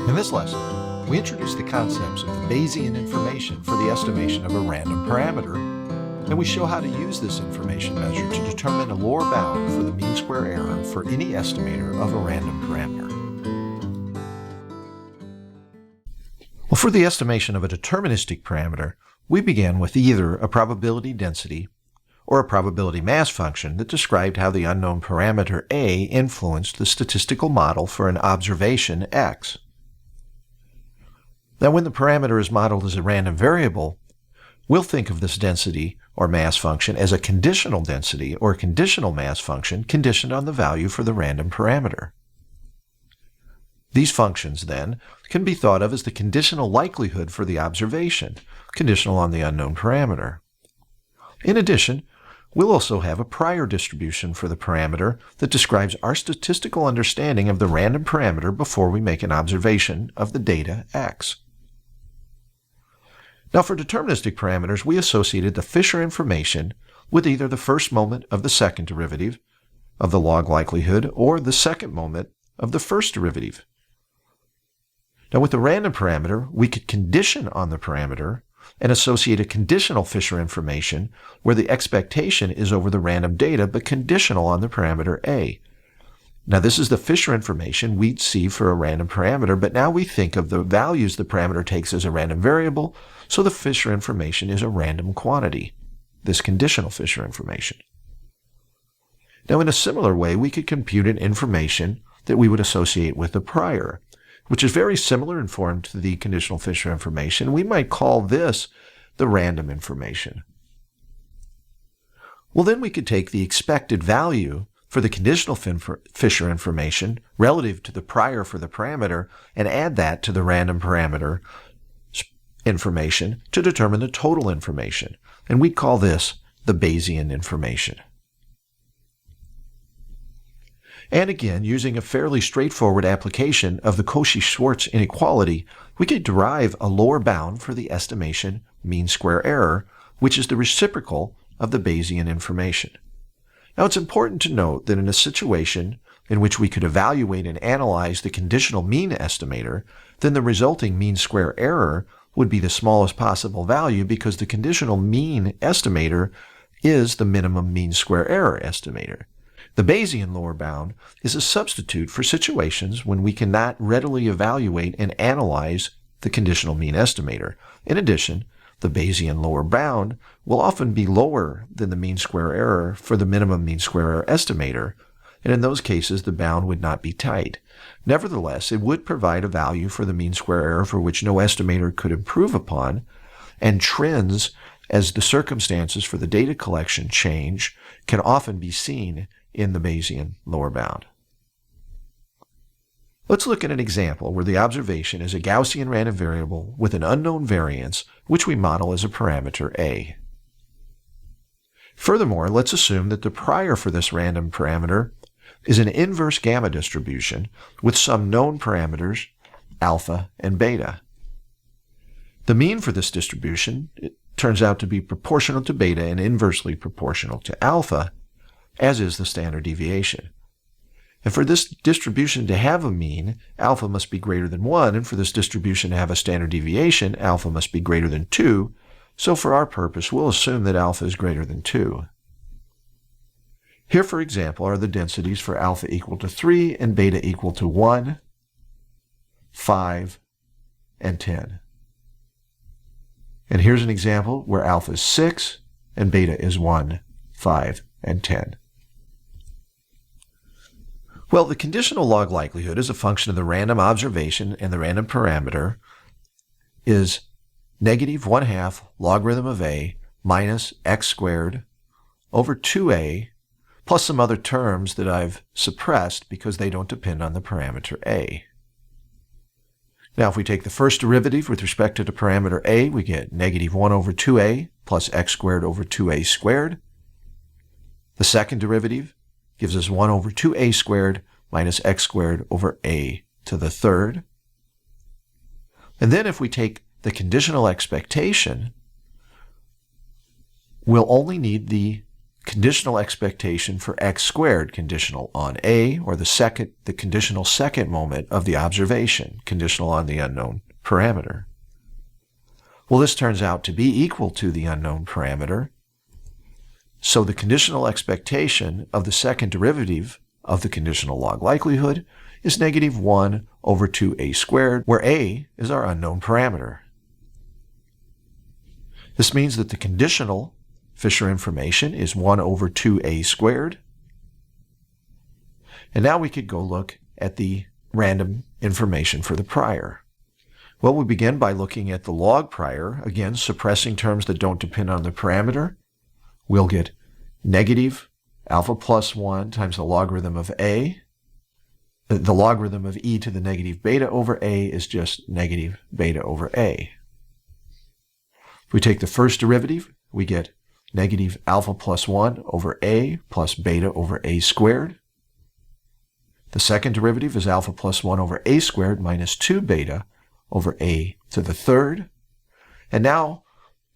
In this lesson, we introduce the concepts of the Bayesian information for the estimation of a random parameter, and we show how to use this information measure to determine a lower bound for the mean square error for any estimator of a random parameter. Well, for the estimation of a deterministic parameter, we began with either a probability density or a probability mass function that described how the unknown parameter A influenced the statistical model for an observation X. Now, when the parameter is modeled as a random variable, we'll think of this density or mass function as a conditional density or conditional mass function conditioned on the value for the random parameter. These functions, then, can be thought of as the conditional likelihood for the observation, conditional on the unknown parameter. In addition, we'll also have a prior distribution for the parameter that describes our statistical understanding of the random parameter before we make an observation of the data X. Now, for deterministic parameters, we associated the Fisher information with either the first moment of the second derivative of the log likelihood or the second moment of the first derivative. Now, with the random parameter, we could condition on the parameter and associate a conditional Fisher information where the expectation is over the random data but conditional on the parameter A. Now, this is the Fisher information we'd see for a random parameter, but now we think of the values the parameter takes as a random variable, so the Fisher information is a random quantity, this conditional Fisher information. Now, in a similar way, we could compute an information that we would associate with the prior, which is very similar in form to the conditional Fisher information. We might call this the random information. Well, then we could take the expected value for the conditional Fisher information relative to the prior for the parameter and add that to the random parameter information to determine the total information. And we'd call this the Bayesian information. And again, using a fairly straightforward application of the Cauchy-Schwarz inequality, we could derive a lower bound for the estimation mean square error, which is the reciprocal of the Bayesian information. Now, it's important to note that in a situation in which we could evaluate and analyze the conditional mean estimator, then the resulting mean square error would be the smallest possible value because the conditional mean estimator is the minimum mean square error estimator. The Bayesian lower bound is a substitute for situations when we cannot readily evaluate and analyze the conditional mean estimator. In addition, the Bayesian lower bound will often be lower than the mean square error for the minimum mean square error estimator, and in those cases the bound would not be tight. Nevertheless, it would provide a value for the mean square error for which no estimator could improve upon, and trends as the circumstances for the data collection change can often be seen in the Bayesian lower bound. Let's look at an example where the observation is a Gaussian random variable with an unknown variance, which we model as a parameter A. Furthermore, let's assume that the prior for this random parameter is an inverse gamma distribution with some known parameters, alpha and beta. The mean for this distribution turns out to be proportional to beta and inversely proportional to alpha, as is the standard deviation. And for this distribution to have a mean, alpha must be greater than 1, and for this distribution to have a standard deviation, alpha must be greater than 2. So for our purpose, we'll assume that alpha is greater than 2. Here, for example, are the densities for alpha equal to 3 and beta equal to 1, 5, and 10. And here's an example where alpha is 6 and beta is 1, 5, and 10. Well, the conditional log likelihood is a function of the random observation, and the random parameter is negative 1/2 logarithm of a minus x squared over 2a plus some other terms that I've suppressed because they don't depend on the parameter a. Now, if we take the first derivative with respect to the parameter a, we get negative 1 over 2a plus x squared over 2a squared. The second derivative gives us 1 over 2a squared minus x squared over a to the third. And then if we take the conditional expectation, we'll only need the conditional expectation for x squared, conditional on a, or the conditional second moment of the observation, conditional on the unknown parameter. Well, this turns out to be equal to the unknown parameter, so the conditional expectation of the second derivative of the conditional log likelihood is -1 over 2a squared, where a is our unknown parameter. This means that the conditional Fisher information is 1 over 2a squared. And now we could go look at the random information for the prior. Well, we begin by looking at the log prior, again suppressing terms that don't depend on the parameter. We'll get negative alpha plus 1 times the logarithm of a. The logarithm of e to the negative beta over a is just negative beta over a. If we take the first derivative, we get negative alpha plus 1 over a plus beta over a squared. The second derivative is alpha plus 1 over a squared minus 2 beta over a to the third. And now,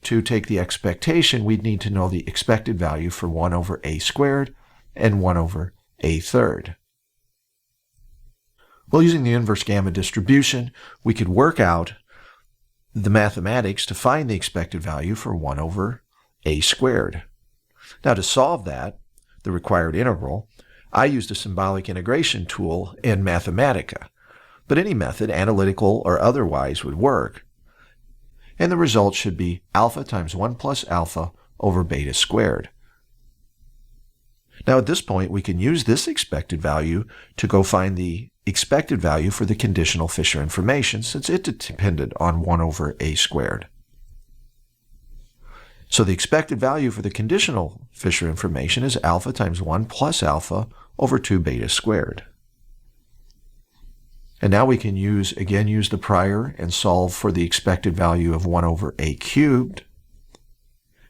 to take the expectation, we'd need to know the expected value for 1 over a squared and 1 over a third. Well, using the inverse gamma distribution, we could work out the mathematics to find the expected value for 1 over a squared. Now, to solve that, the required integral, I used a symbolic integration tool in Mathematica, but any method, analytical or otherwise, would work. And the result should be alpha times 1 plus alpha over beta squared. Now, at this point, we can use this expected value to go find the expected value for the conditional Fisher information, since it depended on 1 over a squared. So the expected value for the conditional Fisher information is alpha times 1 plus alpha over 2 beta squared. And now we can use the prior and solve for the expected value of 1 over a cubed.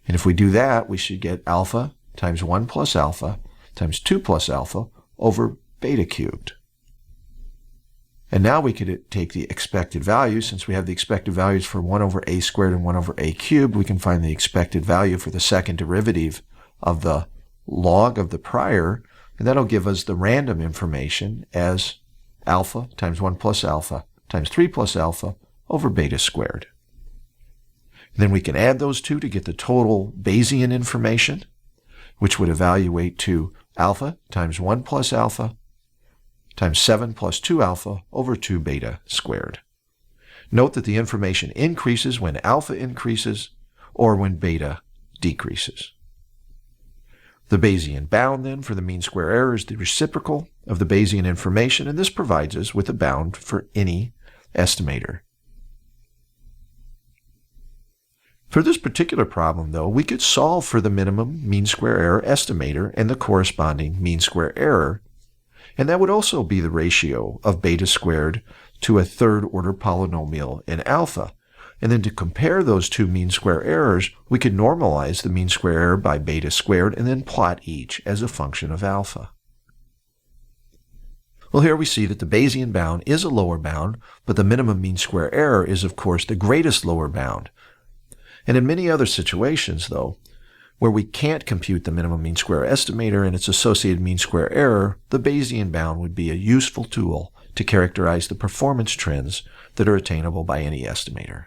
And if we do that, we should get alpha times 1 plus alpha times 2 plus alpha over beta cubed. And now we could take the expected value. Since we have the expected values for 1 over a squared and 1 over a cubed, we can find the expected value for the second derivative of the log of the prior, and that'll give us the random information as alpha times 1 plus alpha times 3 plus alpha over beta squared. And then we can add those two to get the total Bayesian information, which would evaluate to alpha times 1 plus alpha times 7 plus 2 alpha over 2 beta squared. Note that the information increases when alpha increases or when beta decreases. The Bayesian bound, then, for the mean square error is the reciprocal of the Bayesian information, and this provides us with a bound for any estimator. For this particular problem, though, we could solve for the minimum mean square error estimator and the corresponding mean square error, and that would also be the ratio of beta squared to a third-order polynomial in alpha. And then to compare those two mean square errors, we could normalize the mean square error by beta squared and then plot each as a function of alpha. Well, here we see that the Bayesian bound is a lower bound, but the minimum mean square error is, of course, the greatest lower bound. And in many other situations, though, where we can't compute the minimum mean square estimator and its associated mean square error, the Bayesian bound would be a useful tool to characterize the performance trends that are attainable by any estimator.